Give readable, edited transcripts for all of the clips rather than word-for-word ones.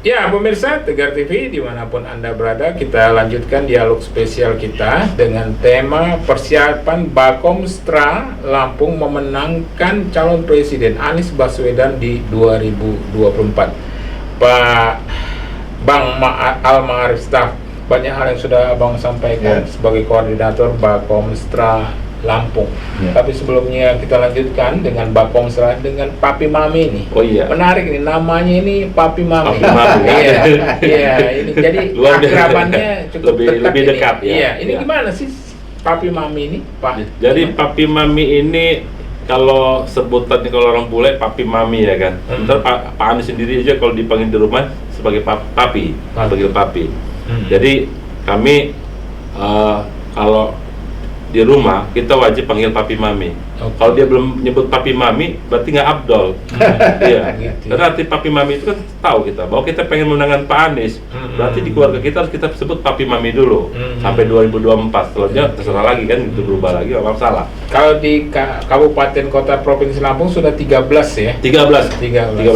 Ya, pemirsa Tegar TV dimanapun Anda berada, kita lanjutkan dialog spesial kita dengan tema persiapan Bakomstra Lampung memenangkan calon presiden Anies Baswedan di 2024. Pak Bang Al-Ma'arif Staf, banyak hal yang sudah Abang sampaikan sebagai koordinator Bakomstra Lampung. Tapi sebelumnya kita lanjutkan dengan Bakomstra dengan Papi Mami nih. Oh iya. Menarik nih, namanya ini Papi Mami. Papi Mami. Iya, ini jadi akrabannya cukup lebih dekat ya. Iya, ini gimana sih Papi Mami ini, Pak? Jadi Papi Mami ini kalau sebutannya kalau orang bule Papi Mami ya kan. Ntar Pak Anies sendiri aja kalau dipanggil di rumah sebagai Papi. Panggil Papi. Jadi kami kalau di rumah kita wajib panggil Papi Mami. Kalau dia belum nyebut Papi Mami berarti nggak abdol. Iya. Karena arti Papi Mami itu kan tahu kita bahwa kita pengen menangkan Pak Anies. Berarti di keluarga kita harus kita sebut Papi Mami dulu sampai 2024. Selanjutnya terserah lagi kan, itu berubah lagi nggak masalah. Kalau di kabupaten kota provinsi Lampung sudah 13 ya. 13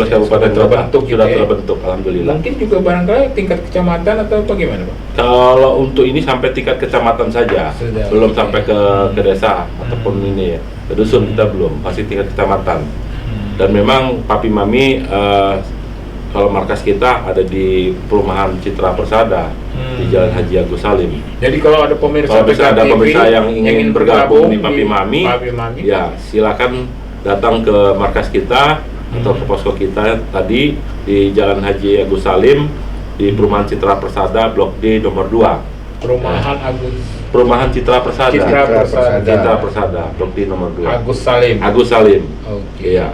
kabupaten terbentuk sudah terbentuk, alhamdulillah. Mungkin juga barangkali tingkat kecamatan atau bagaimana, Pak? Kalau untuk ini sampai tingkat kecamatan saja, sudah, belum sampai ke desa ataupun ini ya, ke dusun kita belum, masih tingkat kecamatan. Dan memang Papi Mami kalau markas kita ada di perumahan Citra Persada di Jalan Haji Agus Salim. Jadi kalau ada pemirsa yang ingin bergabung di Papi Mami, ya silakan datang ke markas kita atau ke posko kita tadi di Jalan Haji Agus Salim di perumahan Citra Persada Blok D nomor 2. Perumahan Citra Persada. Citra Persada Blok D nomor 2. Agus Salim. Oke. Iya.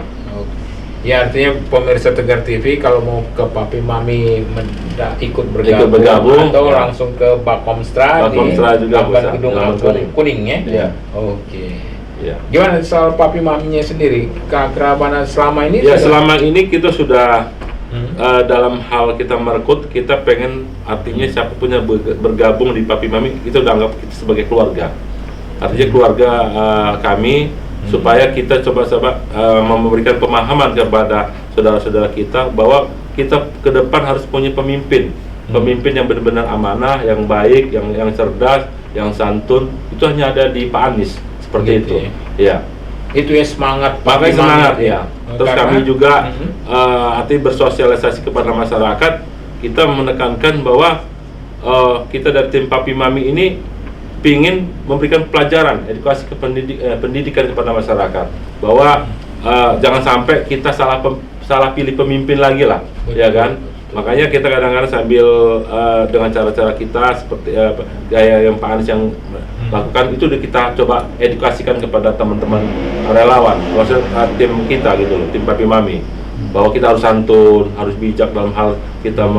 Ya, artinya pemirsa Tegar TV kalau mau ke Papi Mami ikut bergabung atau langsung ke Bakomstra di juga Gedung Kuning ya. Iya. Oke. Ya. Gimana soal Papi Maminya sendiri? Keakraban selama ini? Ya, selama ini kita sudah dalam hal kita merekrut, kita pengen artinya siapapun yang bergabung di Papi Mami kita udah anggap kita sebagai keluarga. Artinya keluarga kami, supaya kita coba-coba memberikan pemahaman kepada saudara-saudara kita bahwa kita ke depan harus punya pemimpin yang benar-benar amanah, yang baik, yang cerdas, yang santun. Itu hanya ada di Pak Anies seperti gitu, itu ya. Itu ya semangat Pakai semangat ya. Terus kami juga artinya bersosialisasi kepada masyarakat, kita menekankan bahwa kita dari tim Papi Mami ini ingin memberikan pelajaran, edukasi ke pendidikan kepada masyarakat bahwa jangan sampai kita salah pilih pemimpin lagi lah, ya kan? Makanya kita kadang-kadang sambil dengan cara-cara kita seperti gaya yang Pak Anies yang lakukan itu kita coba edukasikan kepada teman-teman relawan, maksudnya tim kita gitu loh, tim Papi Mami, bahwa kita harus santun, harus bijak dalam hal kita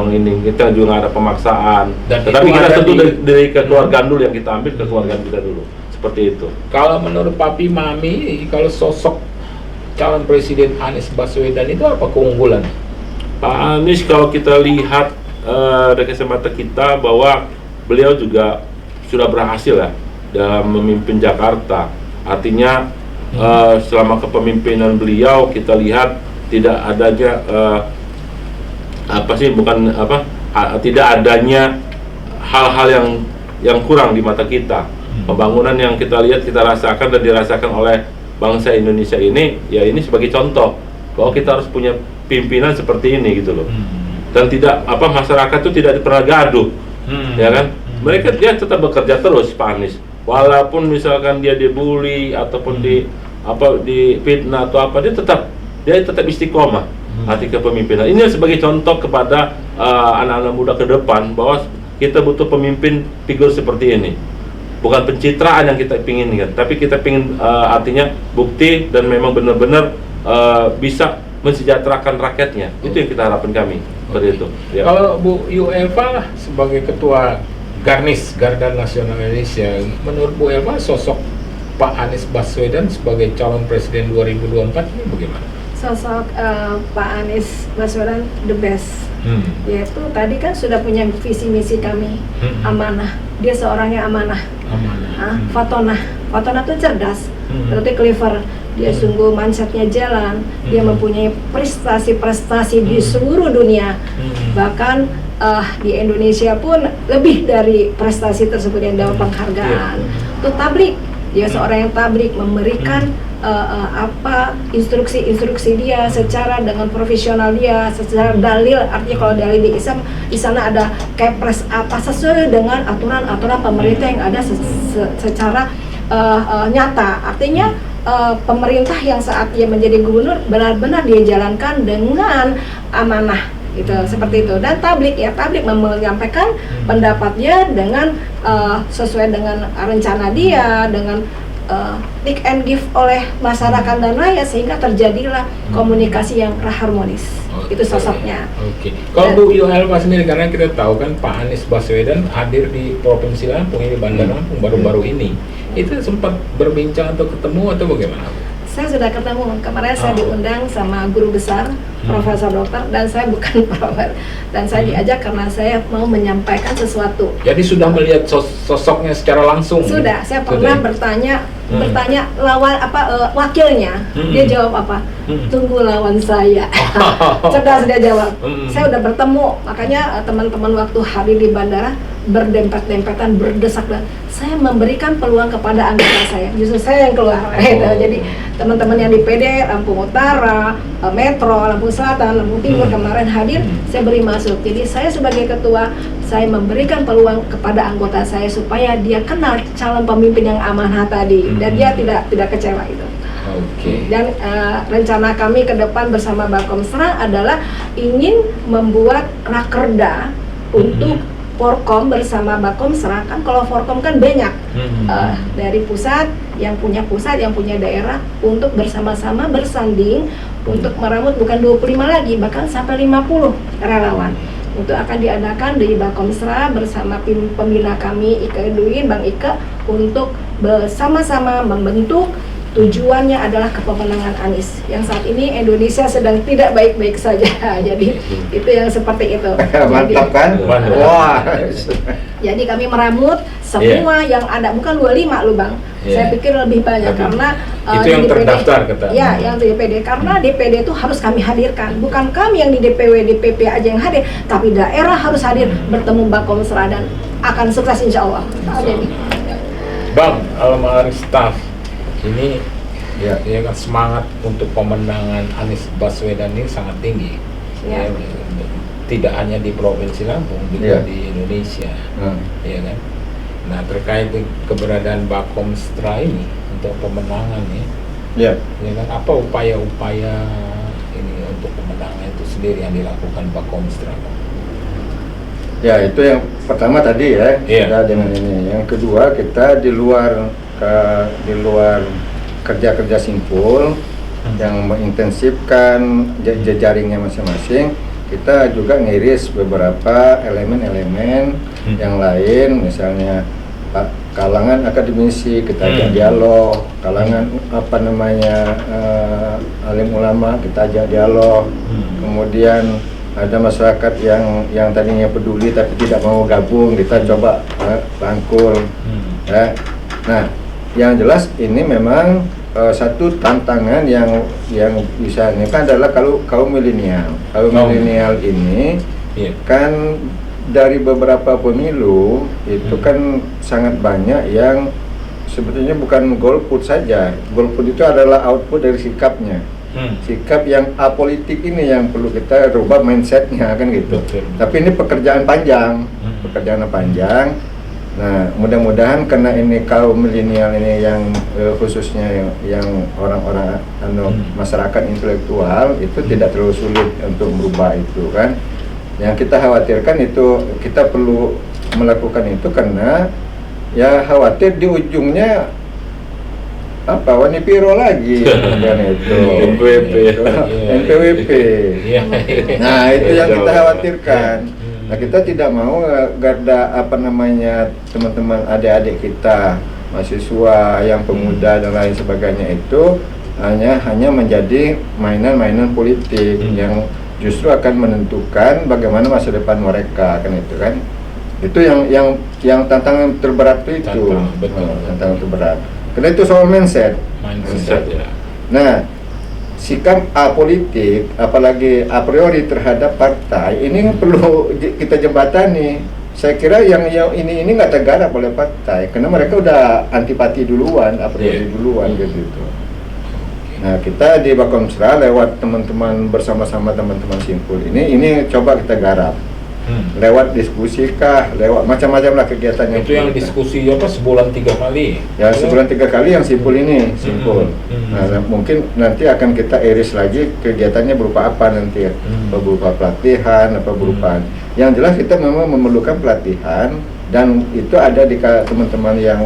kita juga nggak ada pemaksaan. Tetapi kita tentu dari kekeluargaan dulu yang kita ambil, kekeluargaan kita dulu, seperti itu. Kalau menurut Papi Mami, kalau sosok calon presiden Anies Baswedan itu apa keunggulan? Pak Anies kalau kita lihat dari kesempatan kita bahwa beliau juga sudah berhasil ya dalam memimpin Jakarta. Artinya selama kepemimpinan beliau kita lihat tidak adanya tidak adanya hal-hal yang kurang di mata kita. Pembangunan yang kita lihat, kita rasakan dan dirasakan oleh bangsa Indonesia ini, ya ini sebagai contoh bahwa kita harus punya pimpinan seperti ini gitu loh. Dan tidak masyarakat itu tidak pernah gaduh, ya kan? Dia tetap bekerja terus Pak Anies. Walaupun misalkan dia dibully ataupun di fitnah atau apa, dia tetap istiqomah hati kepemimpinan. Ini sebagai contoh kepada anak-anak muda ke depan bahwa kita butuh pemimpin figur seperti ini. Bukan pencitraan yang kita inginkan, tapi kita ingin artinya bukti dan memang benar-benar bisa mensejahterakan rakyatnya. Itu yang kita harapkan kami. Seperti itu. Ya. Kalau Bu Elva sebagai ketua Garnis Garda Nasional Indonesia, menurut Bu Elva sosok Pak Anies Baswedan sebagai calon presiden 2024 ini bagaimana? Sosok Pak Anies Baswedan the best. Yaitu tadi kan sudah punya visi misi kami, amanah. Dia seorang yang amanah. Fatonah itu cerdas, berarti clever. Dia sungguh mindsetnya jalan. Dia mempunyai prestasi-prestasi di seluruh dunia. Bahkan di Indonesia pun lebih dari prestasi tersebut yang dapat penghargaan. Itu tablik. Dia seorang yang tablik, memberikan instruksi dia secara dengan profesional dia, secara dalil. Artinya kalau dalil di Islam, di sana ada kepres apa sesuai dengan aturan-aturan pemerintah yang ada secara nyata. Artinya pemerintah yang saat dia menjadi gubernur benar-benar dia jalankan dengan amanah gitu, seperti itu. Dan tablik menyampaikan pendapatnya dengan sesuai dengan rencana dia, dengan take and give oleh masyarakat dan rakyat, sehingga terjadilah komunikasi yang harmonis. Itu sosoknya. Kalau Bu Yohelma sendiri, karena kita tahu kan Pak Anies Baswedan hadir di Provinsi Lampung, ini Bandar Lampung baru-baru ini, itu sempat berbincang atau ketemu atau bagaimana? Saya sudah ketemu, kemarin saya diundang sama guru besar, profesor dokter, dan saya bukan profesor, dan saya diajak karena saya mau menyampaikan sesuatu. Jadi sudah melihat sosoknya secara langsung? Sudah, saya pernah bertanya lawan wakilnya, dia jawab apa? Tunggu lawan saya. Cerdas dia jawab. Saya udah bertemu, makanya teman-teman waktu hadir di bandara berdempet-dempetan, berdesak, dan saya memberikan peluang kepada anggota saya, justru saya yang keluar. Jadi teman-teman yang di PD, Lampung Utara, Metro, Lampung Selatan, Lampung Timur kemarin hadir, saya beri masuk. Jadi saya sebagai ketua, saya memberikan peluang kepada anggota saya supaya dia kenal calon pemimpin yang amanah tadi, dan dia tidak kecewa itu. Dan rencana kami ke depan bersama Bakomsra adalah ingin membuat rakerda untuk Forkom bersama Bakomsra. Kan kalau Forkom kan banyak dari pusat, yang punya daerah, untuk bersama-sama bersanding untuk meramut bukan 25 lagi, bahkan sampai 50 relawan. Untuk akan diadakan di Bakomsra bersama pembina kami, Ika Edwin, Bang Ika, untuk bersama-sama membentuk. Tujuannya adalah kepemenangan Anies. Yang saat ini Indonesia sedang tidak baik-baik saja. Jadi itu yang seperti itu. Mantap kan? Wah. Jadi kami meramut semua yang ada, bukan 25 loh Bang. Saya pikir lebih banyak. Karena itu yang terdaftar kata. Ya, yang di DPD. Karena DPD itu harus kami hadirkan. Bukan kami yang di DPW, DPP aja yang hadir, tapi daerah harus hadir bertemu Bakomsra, dan akan sukses insya Allah. Bang, almarhum staff ini ya kan semangat untuk pemenangan Anies Baswedan ini sangat tinggi. Tidak hanya di Provinsi Lampung, juga di Indonesia. Ya kan. Nah, terkait keberadaan Bakomstra ini untuk pemenangan ya kan, apa upaya-upaya ini untuk pemenangan itu sendiri yang dilakukan Bakomstra? Ya, itu yang pertama tadi ya, kita dengan ini. Yang kedua, kita di luar kerja-kerja simpul yang mengintensifkan jaringnya masing-masing, kita juga ngiris beberapa elemen-elemen yang lain, misalnya kalangan akademisi kita ajak dialog, kalangan alim ulama kita ajak dialog, kemudian ada masyarakat yang tadinya peduli tapi tidak mau gabung, kita coba rangkul. Ya. Nah, yang jelas ini memang satu tantangan yang bisa ini kan adalah kalau kaum milenial. Kaum milenial ini kan dari beberapa pemilu itu kan sangat banyak yang sebetulnya bukan golput saja. Golput itu adalah output dari sikapnya. Sikap yang apolitik ini yang perlu kita rubah mindsetnya kan gitu. Tapi ini pekerjaan panjang. Nah, mudah-mudahan karena ini kaum milenial ini yang khususnya yang orang-orang masyarakat intelektual itu tidak terlalu sulit untuk merubah itu kan. Yang kita khawatirkan itu kita perlu melakukan itu karena ya khawatir di ujungnya Wani Piro lagi kan itu NPWP. Nah, itu yang kita khawatirkan. Nah, kita tidak mau garda teman-teman adik-adik kita, mahasiswa yang pemuda dan lain sebagainya itu hanya menjadi mainan-mainan politik yang justru akan menentukan bagaimana masa depan mereka, kan itu kan. Itu yang tantangan terberat itu. Tantangan terberat. Karena itu soal mindset. Ya. Nah, sikap apolitik, apalagi a priori terhadap partai, ini perlu kita jembatani. Saya kira yang ini nggak tergarap oleh partai, karena mereka udah antipati duluan, a priori duluan gitu. Nah, kita di Bakomsra lewat teman-teman bersama-sama teman-teman Simpul ini coba kita garap. Lewat diskusi kah, lewat macam-macam lah kegiatannya. Itu yang diskusi apa sebulan 3 kali? Ya, sebulan 3 kali yang Simpul ini, Simpul. Nah, mungkin nanti akan kita iris lagi kegiatannya berupa apa nanti ya. Apa berupa pelatihan, apa berupa. Yang jelas kita memang memerlukan pelatihan, dan itu ada di teman-teman yang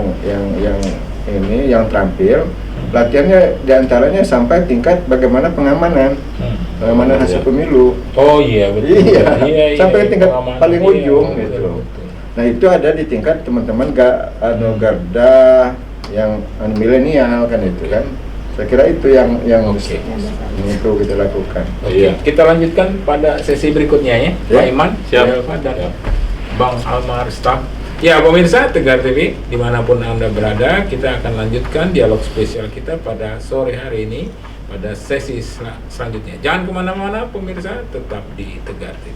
terampil. Pelatihannya diantaranya sampai tingkat bagaimana pengamanan hasil pemilu. Oh iya betul. Iya, sampai tingkat paling ujung gitu. Betul. Nah, itu ada di tingkat teman-teman garda yang milenial kan itu kan. Saya kira itu yang itu kita lakukan. Oke. Kita lanjutkan pada sesi berikutnya ya. Pak Iman, Siap. dan Bang Almar Staff. Ya pemirsa Tegar TV, dimanapun Anda berada, kita akan lanjutkan dialog spesial kita pada sore hari ini, pada sesi selanjutnya. Jangan kemana-mana pemirsa, tetap di Tegar TV.